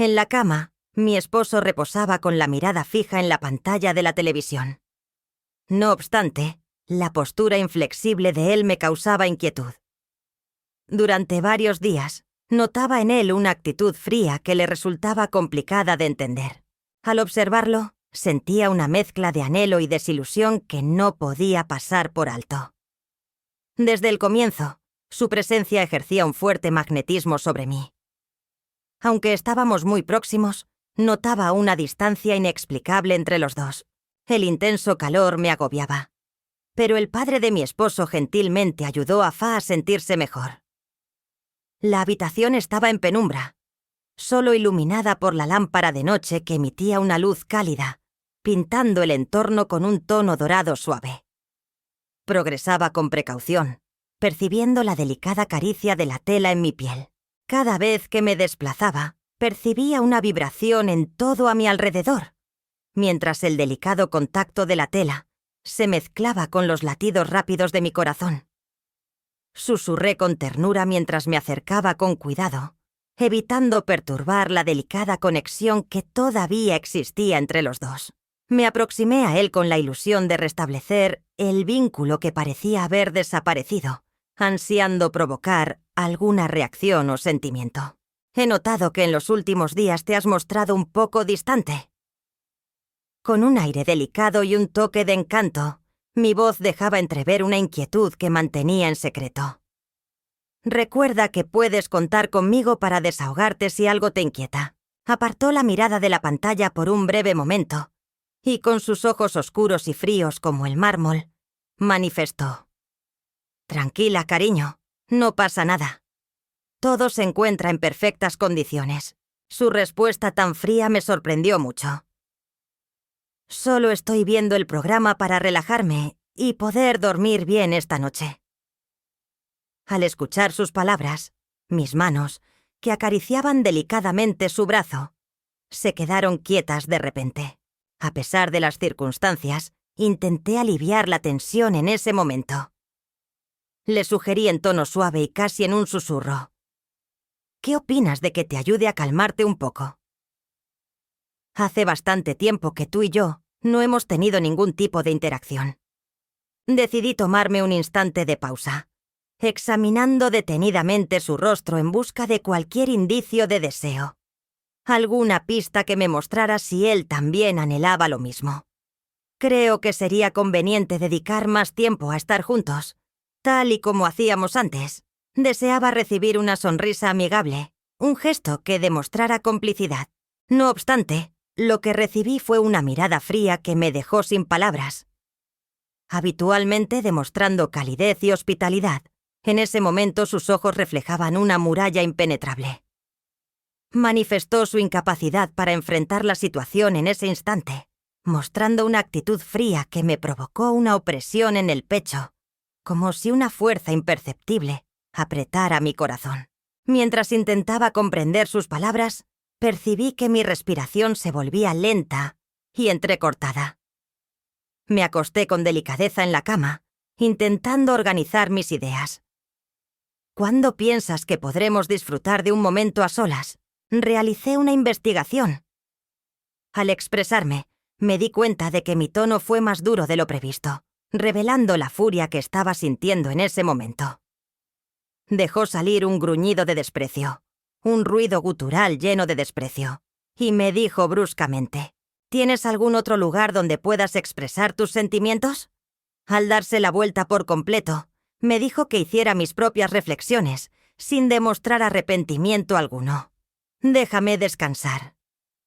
En la cama, mi esposo reposaba con la mirada fija en la pantalla de la televisión. No obstante, la postura inflexible de él me causaba inquietud. Durante varios días, notaba en él una actitud fría que le resultaba complicada de entender. Al observarlo, sentía una mezcla de anhelo y desilusión que no podía pasar por alto. Desde el comienzo, su presencia ejercía un fuerte magnetismo sobre mí. Aunque estábamos muy próximos, notaba una distancia inexplicable entre los dos. El intenso calor me agobiaba. Pero el padre de mi esposo gentilmente ayudó a Fa a sentirse mejor. La habitación estaba en penumbra, solo iluminada por la lámpara de noche que emitía una luz cálida, pintando el entorno con un tono dorado suave. Progresaba con precaución, percibiendo la delicada caricia de la tela en mi piel. Cada vez que me desplazaba, percibía una vibración en todo a mi alrededor, mientras el delicado contacto de la tela se mezclaba con los latidos rápidos de mi corazón. Susurré con ternura mientras me acercaba con cuidado, evitando perturbar la delicada conexión que todavía existía entre los dos. Me aproximé a él con la ilusión de restablecer el vínculo que parecía haber desaparecido, ansiando provocar alguna reacción o sentimiento. He notado que en los últimos días te has mostrado un poco distante. Con un aire delicado y un toque de encanto, mi voz dejaba entrever una inquietud que mantenía en secreto. Recuerda que puedes contar conmigo para desahogarte si algo te inquieta. Apartó la mirada de la pantalla por un breve momento, y con sus ojos oscuros y fríos como el mármol, manifestó: «Tranquila, cariño, no pasa nada. Todo se encuentra en perfectas condiciones». Su respuesta tan fría me sorprendió mucho. «Solo estoy viendo el programa para relajarme y poder dormir bien esta noche». Al escuchar sus palabras, mis manos, que acariciaban delicadamente su brazo, se quedaron quietas de repente. A pesar de las circunstancias, intenté aliviar la tensión en ese momento. Le sugerí en tono suave y casi en un susurro: «¿Qué opinas de que te ayude a calmarte un poco? Hace bastante tiempo que tú y yo no hemos tenido ningún tipo de interacción». Decidí tomarme un instante de pausa, examinando detenidamente su rostro en busca de cualquier indicio de deseo. Alguna pista que me mostrara si él también anhelaba lo mismo. Creo que sería conveniente dedicar más tiempo a estar juntos, tal y como hacíamos antes. Deseaba recibir una sonrisa amigable, un gesto que demostrara complicidad. No obstante, lo que recibí fue una mirada fría que me dejó sin palabras. Habitualmente demostrando calidez y hospitalidad, en ese momento sus ojos reflejaban una muralla impenetrable. Manifestó su incapacidad para enfrentar la situación en ese instante, mostrando una actitud fría que me provocó una opresión en el pecho, como si una fuerza imperceptible apretara mi corazón. Mientras intentaba comprender sus palabras, percibí que mi respiración se volvía lenta y entrecortada. Me acosté con delicadeza en la cama, intentando organizar mis ideas. ¿Cuándo piensas que podremos disfrutar de un momento a solas? Realicé una investigación. Al expresarme, me di cuenta de que mi tono fue más duro de lo previsto, revelando la furia que estaba sintiendo en ese momento. Dejó salir un gruñido de desprecio, un ruido gutural lleno de desprecio, y me dijo bruscamente: «¿Tienes algún otro lugar donde puedas expresar tus sentimientos?». Al darse la vuelta por completo, me dijo que hiciera mis propias reflexiones, sin demostrar arrepentimiento alguno. «Déjame descansar,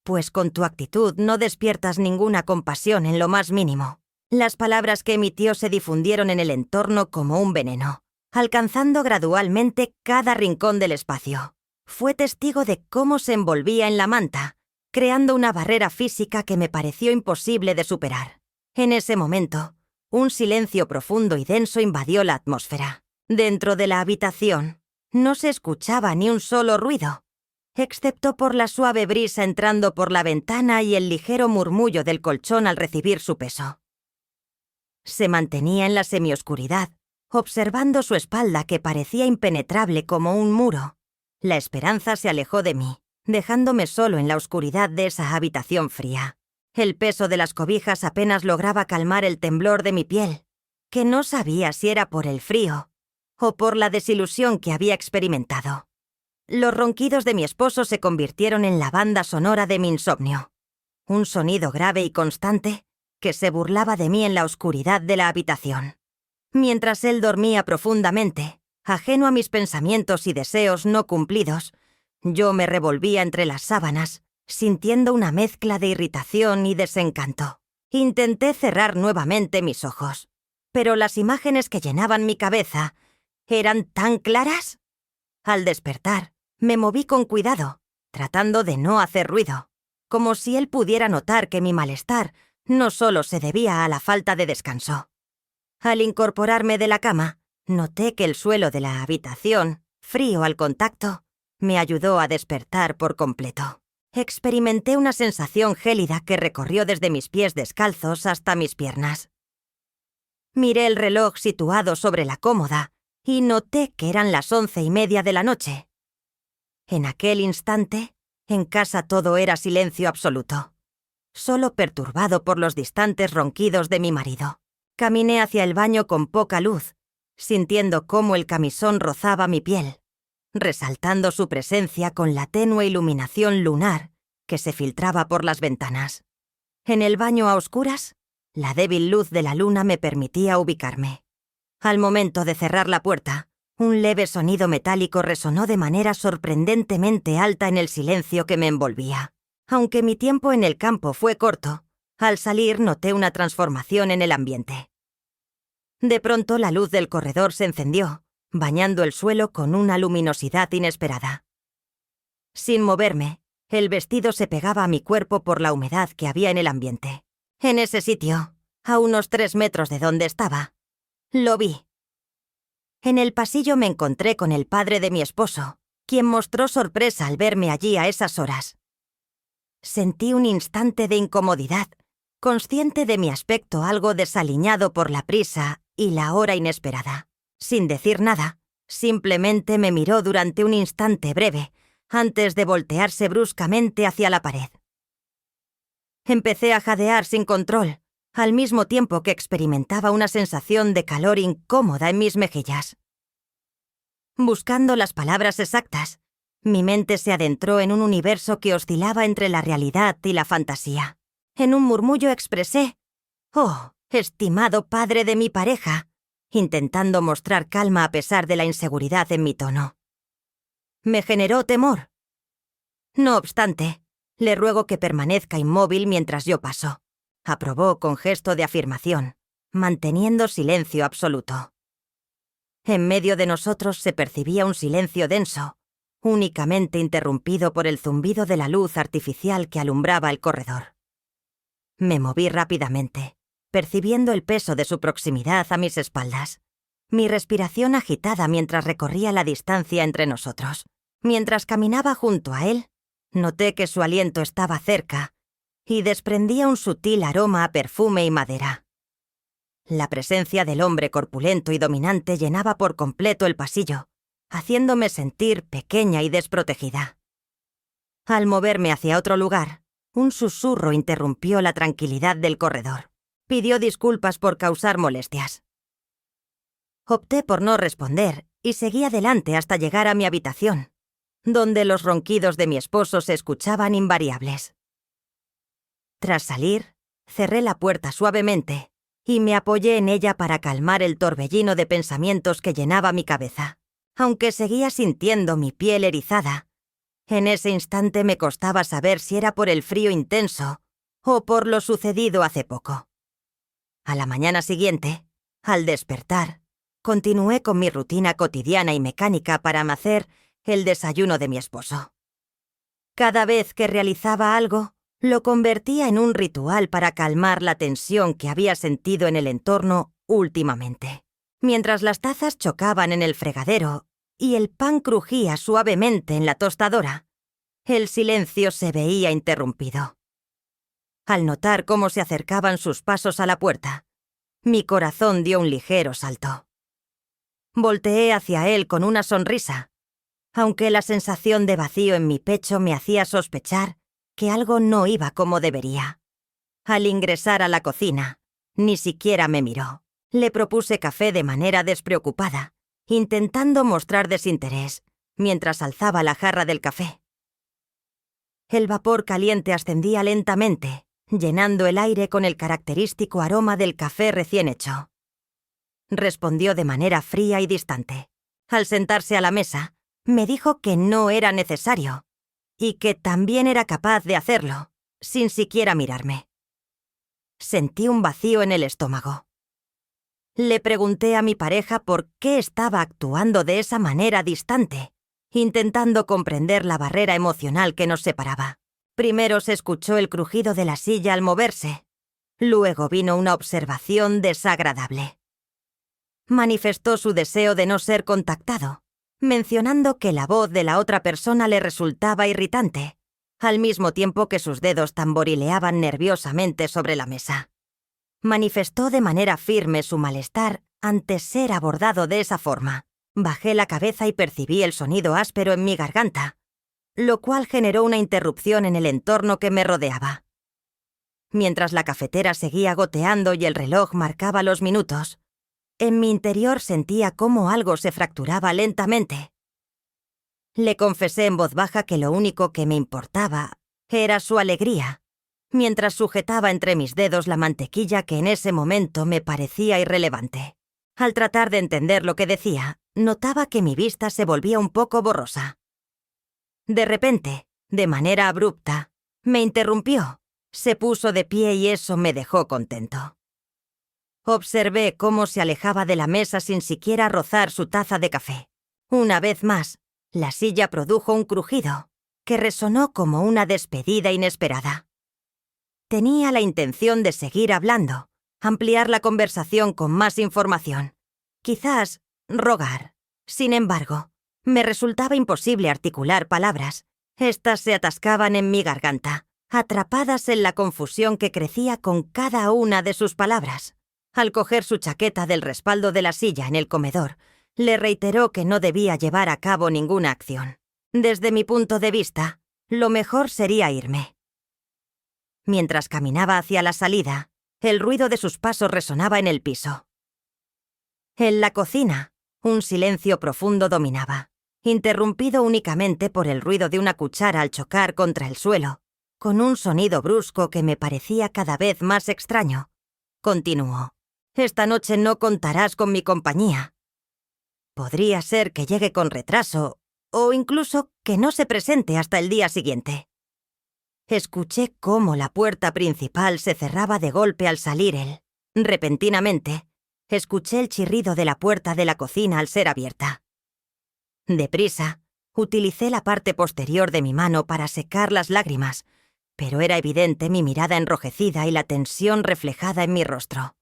pues con tu actitud no despiertas ninguna compasión en lo más mínimo». Las palabras que emitió se difundieron en el entorno como un veneno, alcanzando gradualmente cada rincón del espacio. Fue testigo de cómo se envolvía en la manta, creando una barrera física que me pareció imposible de superar. En ese momento, un silencio profundo y denso invadió la atmósfera. Dentro de la habitación, no se escuchaba ni un solo ruido, excepto por la suave brisa entrando por la ventana y el ligero murmullo del colchón al recibir su peso. Se mantenía en la semioscuridad, observando su espalda que parecía impenetrable como un muro. La esperanza se alejó de mí, dejándome solo en la oscuridad de esa habitación fría. El peso de las cobijas apenas lograba calmar el temblor de mi piel, que no sabía si era por el frío o por la desilusión que había experimentado. Los ronquidos de mi esposo se convirtieron en la banda sonora de mi insomnio. Un sonido grave y constante que se burlaba de mí en la oscuridad de la habitación. Mientras él dormía profundamente, ajeno a mis pensamientos y deseos no cumplidos, yo me revolvía entre las sábanas, sintiendo una mezcla de irritación y desencanto. Intenté cerrar nuevamente mis ojos, pero las imágenes que llenaban mi cabeza eran tan claras. Al despertar, me moví con cuidado, tratando de no hacer ruido, como si él pudiera notar que mi malestar no solo se debía a la falta de descanso. Al incorporarme de la cama, noté que el suelo de la habitación, frío al contacto, me ayudó a despertar por completo. Experimenté una sensación gélida que recorrió desde mis pies descalzos hasta mis piernas. Miré el reloj situado sobre la cómoda y noté que eran las 11:30 de la noche. En aquel instante, en casa todo era silencio absoluto, solo perturbado por los distantes ronquidos de mi marido. Caminé hacia el baño con poca luz, sintiendo cómo el camisón rozaba mi piel, resaltando su presencia con la tenue iluminación lunar que se filtraba por las ventanas. En el baño a oscuras, la débil luz de la luna me permitía ubicarme. Al momento de cerrar la puerta, un leve sonido metálico resonó de manera sorprendentemente alta en el silencio que me envolvía. Aunque mi tiempo en el campo fue corto, al salir noté una transformación en el ambiente. De pronto la luz del corredor se encendió, bañando el suelo con una luminosidad inesperada. Sin moverme, el vestido se pegaba a mi cuerpo por la humedad que había en el ambiente. En ese sitio, a unos 3 metros de donde estaba, lo vi. En el pasillo me encontré con el padre de mi esposo, quien mostró sorpresa al verme allí a esas horas. Sentí un instante de incomodidad, consciente de mi aspecto algo desaliñado por la prisa y la hora inesperada. Sin decir nada, simplemente me miró durante un instante breve, antes de voltearse bruscamente hacia la pared. Empecé a jadear sin control, al mismo tiempo que experimentaba una sensación de calor incómoda en mis mejillas. Buscando las palabras exactas, mi mente se adentró en un universo que oscilaba entre la realidad y la fantasía. En un murmullo expresé: «Oh, estimado padre de mi pareja», intentando mostrar calma a pesar de la inseguridad en mi tono. Me generó temor. No obstante, le ruego que permanezca inmóvil mientras yo paso, aprobó con gesto de afirmación, manteniendo silencio absoluto. En medio de nosotros se percibía un silencio denso, únicamente interrumpido por el zumbido de la luz artificial que alumbraba el corredor. Me moví rápidamente, percibiendo el peso de su proximidad a mis espaldas, mi respiración agitada mientras recorría la distancia entre nosotros. Mientras caminaba junto a él, noté que su aliento estaba cerca y desprendía un sutil aroma a perfume y madera. La presencia del hombre corpulento y dominante llenaba por completo el pasillo, haciéndome sentir pequeña y desprotegida. Al moverme hacia otro lugar, un susurro interrumpió la tranquilidad del corredor. Pidió disculpas por causar molestias. Opté por no responder y seguí adelante hasta llegar a mi habitación, donde los ronquidos de mi esposo se escuchaban invariables. Tras salir, cerré la puerta suavemente y me apoyé en ella para calmar el torbellino de pensamientos que llenaba mi cabeza. Aunque seguía sintiendo mi piel erizada, en ese instante me costaba saber si era por el frío intenso o por lo sucedido hace poco. A la mañana siguiente, al despertar, continué con mi rutina cotidiana y mecánica para hacer el desayuno de mi esposo. Cada vez que realizaba algo, lo convertía en un ritual para calmar la tensión que había sentido en el entorno últimamente. Mientras las tazas chocaban en el fregadero y el pan crujía suavemente en la tostadora, el silencio se veía interrumpido. Al notar cómo se acercaban sus pasos a la puerta, mi corazón dio un ligero salto. Volteé hacia él con una sonrisa, aunque la sensación de vacío en mi pecho me hacía sospechar que algo no iba como debería. Al ingresar a la cocina, ni siquiera me miró. Le propuse café de manera despreocupada, intentando mostrar desinterés, mientras alzaba la jarra del café. El vapor caliente ascendía lentamente, llenando el aire con el característico aroma del café recién hecho. Respondió de manera fría y distante. Al sentarse a la mesa, me dijo que no era necesario, y que también era capaz de hacerlo, sin siquiera mirarme. Sentí un vacío en el estómago. Le pregunté a mi pareja por qué estaba actuando de esa manera distante, intentando comprender la barrera emocional que nos separaba. Primero se escuchó el crujido de la silla al moverse. Luego vino una observación desagradable. Manifestó su deseo de no ser contactado, mencionando que la voz de la otra persona le resultaba irritante, al mismo tiempo que sus dedos tamborileaban nerviosamente sobre la mesa. Manifestó de manera firme su malestar ante ser abordado de esa forma. Bajé la cabeza y percibí el sonido áspero en mi garganta, lo cual generó una interrupción en el entorno que me rodeaba. Mientras la cafetera seguía goteando y el reloj marcaba los minutos, en mi interior sentía cómo algo se fracturaba lentamente. Le confesé en voz baja que lo único que me importaba era su alegría, mientras sujetaba entre mis dedos la mantequilla que en ese momento me parecía irrelevante. Al tratar de entender lo que decía, notaba que mi vista se volvía un poco borrosa. De repente, de manera abrupta, me interrumpió. Se puso de pie y eso me dejó contento. Observé cómo se alejaba de la mesa sin siquiera rozar su taza de café. Una vez más, la silla produjo un crujido, que resonó como una despedida inesperada. Tenía la intención de seguir hablando, ampliar la conversación con más información, quizás rogar. Sin embargo, me resultaba imposible articular palabras. Estas se atascaban en mi garganta, atrapadas en la confusión que crecía con cada una de sus palabras. Al coger su chaqueta del respaldo de la silla en el comedor, le reiteró que no debía llevar a cabo ninguna acción. Desde mi punto de vista, lo mejor sería irme. Mientras caminaba hacia la salida, el ruido de sus pasos resonaba en el piso. En la cocina, un silencio profundo dominaba, interrumpido únicamente por el ruido de una cuchara al chocar contra el suelo, con un sonido brusco que me parecía cada vez más extraño. Continuó. Esta noche no contarás con mi compañía. Podría ser que llegue con retraso, o incluso que no se presente hasta el día siguiente. Escuché cómo la puerta principal se cerraba de golpe al salir él. Repentinamente, escuché el chirrido de la puerta de la cocina al ser abierta. Deprisa, utilicé la parte posterior de mi mano para secar las lágrimas, pero era evidente mi mirada enrojecida y la tensión reflejada en mi rostro.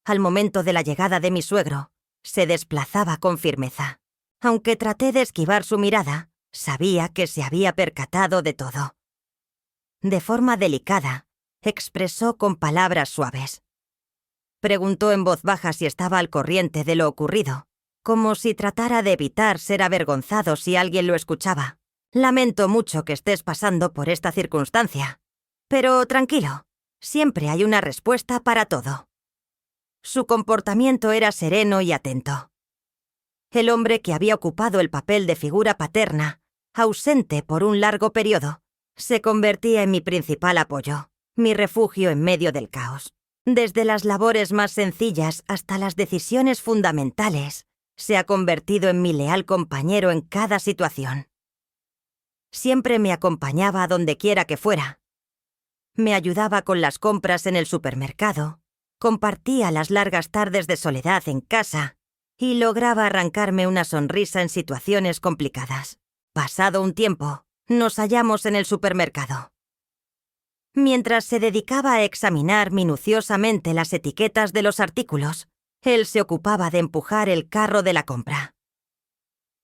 Al momento de la llegada de mi suegro, se desplazaba con firmeza. Aunque traté de esquivar su mirada, sabía que se había percatado de todo. De forma delicada, expresó con palabras suaves. Preguntó en voz baja si estaba al corriente de lo ocurrido, como si tratara de evitar ser avergonzado si alguien lo escuchaba. Lamento mucho que estés pasando por esta circunstancia, pero tranquilo, siempre hay una respuesta para todo. Su comportamiento era sereno y atento. El hombre que había ocupado el papel de figura paterna, ausente por un largo periodo, se convertía en mi principal apoyo, mi refugio en medio del caos. Desde las labores más sencillas hasta las decisiones fundamentales, se ha convertido en mi leal compañero en cada situación. Siempre me acompañaba a donde quiera que fuera. Me ayudaba con las compras en el supermercado, compartía las largas tardes de soledad en casa y lograba arrancarme una sonrisa en situaciones complicadas. Pasado un tiempo, nos hallamos en el supermercado. Mientras se dedicaba a examinar minuciosamente las etiquetas de los artículos, él se ocupaba de empujar el carro de la compra.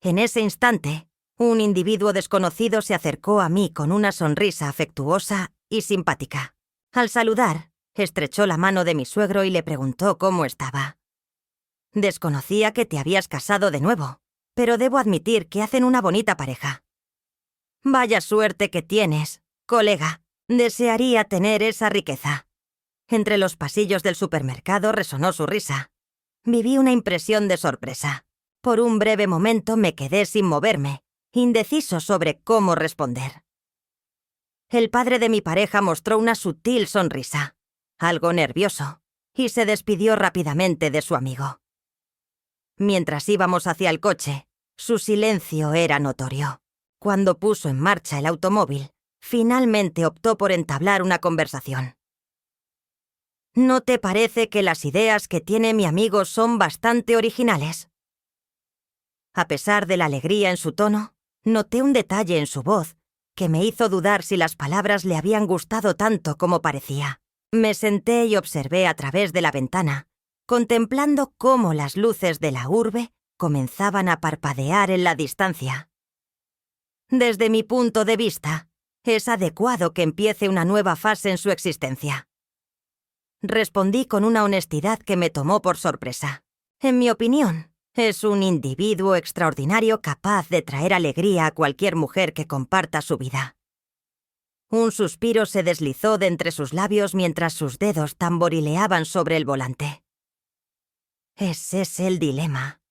En ese instante, un individuo desconocido se acercó a mí con una sonrisa afectuosa y simpática. Al saludar, estrechó la mano de mi suegro y le preguntó cómo estaba. Desconocía que te habías casado de nuevo, pero debo admitir que hacen una bonita pareja. Vaya suerte que tienes, colega. Desearía tener esa riqueza. Entre los pasillos del supermercado resonó su risa. Viví una impresión de sorpresa. Por un breve momento me quedé sin moverme, indeciso sobre cómo responder. El padre de mi pareja mostró una sutil sonrisa, algo nervioso, y se despidió rápidamente de su amigo. Mientras íbamos hacia el coche, su silencio era notorio. Cuando puso en marcha el automóvil, finalmente optó por entablar una conversación. ¿No te parece que las ideas que tiene mi amigo son bastante originales? A pesar de la alegría en su tono, noté un detalle en su voz que me hizo dudar si las palabras le habían gustado tanto como parecía. Me senté y observé a través de la ventana, contemplando cómo las luces de la urbe comenzaban a parpadear en la distancia. Desde mi punto de vista, es adecuado que empiece una nueva fase en su existencia. Respondí con una honestidad que me tomó por sorpresa. En mi opinión, es un individuo extraordinario capaz de traer alegría a cualquier mujer que comparta su vida. Un suspiro se deslizó de entre sus labios mientras sus dedos tamborileaban sobre el volante. «Ese es el dilema»,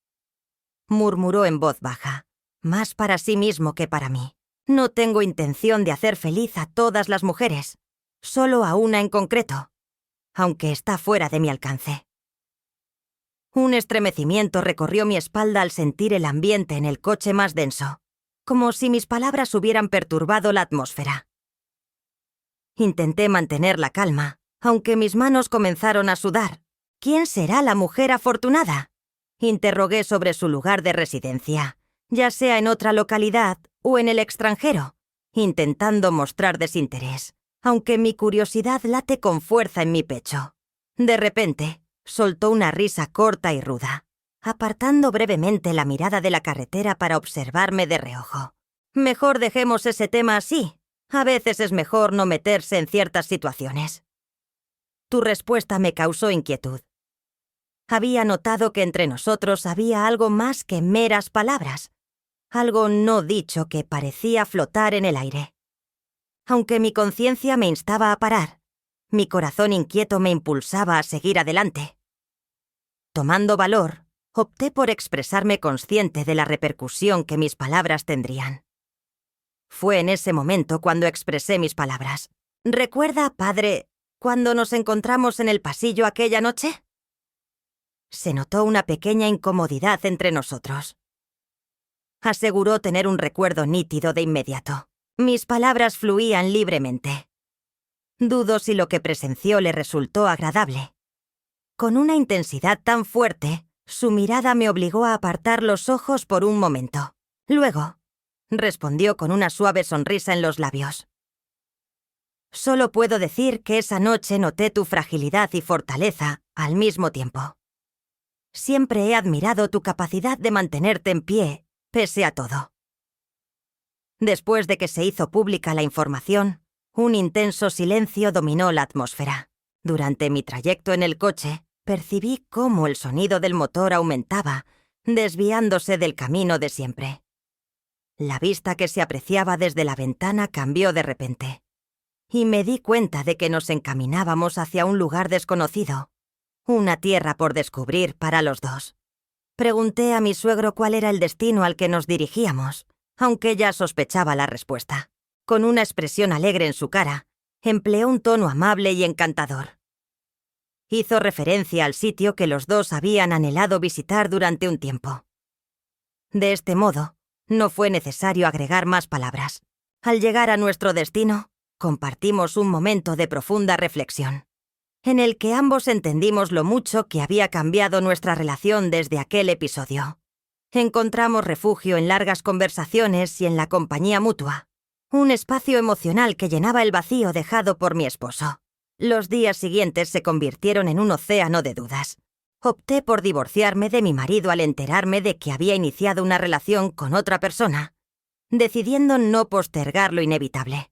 murmuró en voz baja, más para sí mismo que para mí. «No tengo intención de hacer feliz a todas las mujeres, solo a una en concreto, aunque está fuera de mi alcance». Un estremecimiento recorrió mi espalda al sentir el ambiente en el coche más denso, como si mis palabras hubieran perturbado la atmósfera. Intenté mantener la calma, aunque mis manos comenzaron a sudar. ¿Quién será la mujer afortunada?, interrogué sobre su lugar de residencia, ya sea en otra localidad o en el extranjero, intentando mostrar desinterés, aunque mi curiosidad late con fuerza en mi pecho. De repente, soltó una risa corta y ruda, apartando brevemente la mirada de la carretera para observarme de reojo. «Mejor dejemos ese tema así. A veces es mejor no meterse en ciertas situaciones». Tu respuesta me causó inquietud. Había notado que entre nosotros había algo más que meras palabras, algo no dicho que parecía flotar en el aire. Aunque mi conciencia me instaba a parar, mi corazón inquieto me impulsaba a seguir adelante. Tomando valor, opté por expresarme consciente de la repercusión que mis palabras tendrían. Fue en ese momento cuando expresé mis palabras. «¿Recuerda, padre, cuando nos encontramos en el pasillo aquella noche?» Se notó una pequeña incomodidad entre nosotros. Aseguró tener un recuerdo nítido de inmediato. Mis palabras fluían libremente. Dudo si lo que presenció le resultó agradable. Con una intensidad tan fuerte, su mirada me obligó a apartar los ojos por un momento. Luego, respondió con una suave sonrisa en los labios. «Solo puedo decir que esa noche noté tu fragilidad y fortaleza al mismo tiempo. Siempre he admirado tu capacidad de mantenerte en pie, pese a todo». Después de que se hizo pública la información, un intenso silencio dominó la atmósfera. Durante mi trayecto en el coche, percibí cómo el sonido del motor aumentaba, desviándose del camino de siempre. La vista que se apreciaba desde la ventana cambió de repente, y me di cuenta de que nos encaminábamos hacia un lugar desconocido, una tierra por descubrir para los dos. Pregunté a mi suegro cuál era el destino al que nos dirigíamos, aunque ya sospechaba la respuesta. Con una expresión alegre en su cara, empleó un tono amable y encantador. Hizo referencia al sitio que los dos habían anhelado visitar durante un tiempo. De este modo, no fue necesario agregar más palabras. Al llegar a nuestro destino, compartimos un momento de profunda reflexión, en el que ambos entendimos lo mucho que había cambiado nuestra relación desde aquel episodio. Encontramos refugio en largas conversaciones y en la compañía mutua, un espacio emocional que llenaba el vacío dejado por mi esposo. Los días siguientes se convirtieron en un océano de dudas. Opté por divorciarme de mi marido al enterarme de que había iniciado una relación con otra persona, decidiendo no postergar lo inevitable.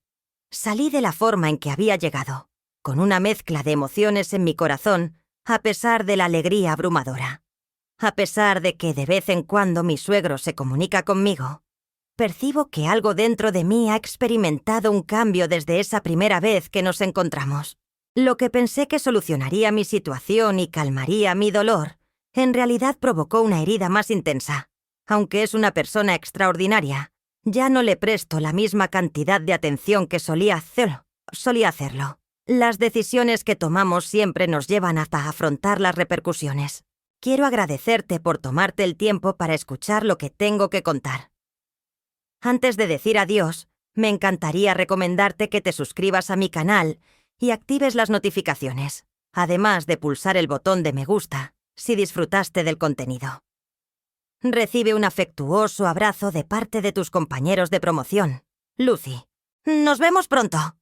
Salí de la forma en que había llegado, con una mezcla de emociones en mi corazón, a pesar de la alegría abrumadora. A pesar de que de vez en cuando mi suegro se comunica conmigo, percibo que algo dentro de mí ha experimentado un cambio desde esa primera vez que nos encontramos. Lo que pensé que solucionaría mi situación y calmaría mi dolor, en realidad provocó una herida más intensa. Aunque es una persona extraordinaria, ya no le presto la misma cantidad de atención que solía hacerlo. Las decisiones que tomamos siempre nos llevan hasta afrontar las repercusiones. Quiero agradecerte por tomarte el tiempo para escuchar lo que tengo que contar. Antes de decir adiós, me encantaría recomendarte que te suscribas a mi canal y actives las notificaciones, además de pulsar el botón de me gusta si disfrutaste del contenido. Recibe un afectuoso abrazo de parte de tus compañeros de promoción. Lucy. Nos vemos pronto.